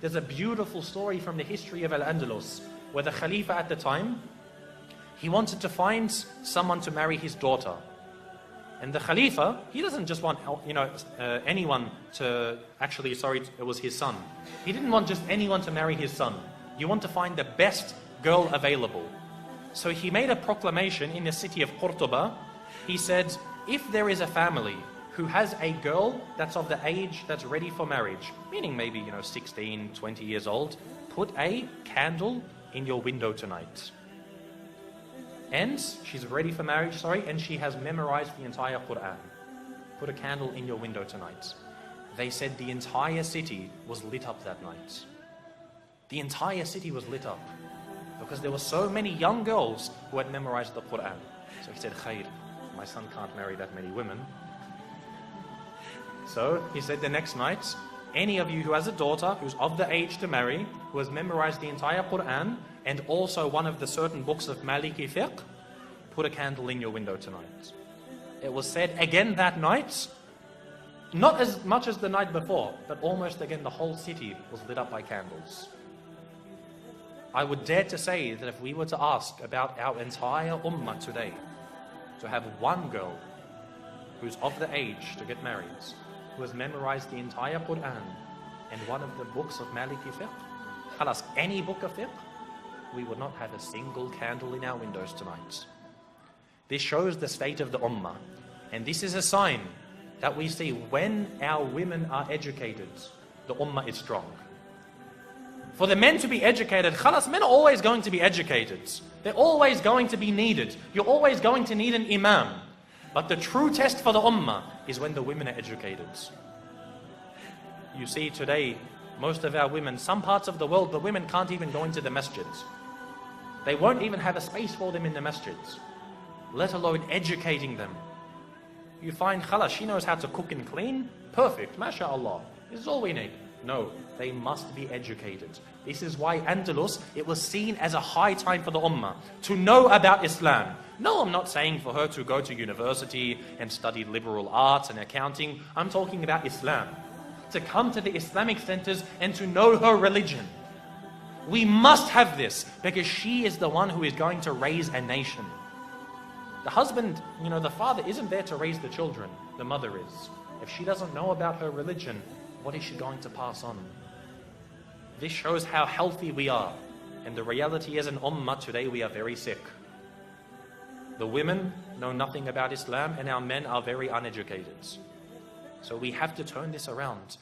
there's a beautiful story from the history of Al-Andalus, where the Khalifa at the time, he wanted to find someone to marry his daughter. And the Khalifa, he doesn't just want, anyone to, it was his son. He didn't want just anyone to marry his son. You want to find the best girl available. So he made a proclamation in the city of Cordoba. He said, if there is a family who has a girl that's of the age that's ready for marriage, meaning maybe, 16, 20 years old, put a candle in your window tonight. And she's ready for marriage, and she has memorized the entire Quran. Put a candle in your window tonight. They said the entire city was lit up that night. The entire city was lit up because there were so many young girls who had memorized the Quran. So he said, Khair, my son can't marry that many women. So he said the next night, any of you who has a daughter who's of the age to marry, who has memorized the entire Quran, and also one of the certain books of Maliki fiqh, put a candle in your window tonight. It was said again that night, not as much as the night before, but almost again the whole city was lit up by candles. I would dare to say that if we were to ask about our entire ummah today, to have one girl who's of the age to get married, who has memorized the entire Quran and one of the books of Maliki fiqh, khalas, any book of fiqh, we would not have a single candle in our windows tonight. This shows the state of the ummah. And this is a sign that we see when our women are educated, the ummah is strong. For the men to be educated, khalas, men are always going to be educated. They're always going to be needed. You're always going to need an imam. But the true test for the ummah is when the women are educated. You see today, most of our women, some parts of the world, the women can't even go into the masjids. They won't even have a space for them in the masjids, let alone educating them. You find, khalas, she knows how to cook and clean, perfect, mashallah, this is all we need. No, they must be educated. This is why Andalus, it was seen as a high time for the ummah to know about Islam. No, I'm not saying for her to go to university and study liberal arts and accounting. I'm talking about Islam. To come to the Islamic centers and to know her religion. We must have this because she is the one who is going to raise a nation. The husband, the father isn't there to raise the children. The mother is. If she doesn't know about her religion, what is she going to pass on? This shows how healthy we are. And the reality is, in ummah today, we are very sick. The women know nothing about Islam and our men are very uneducated. So we have to turn this around.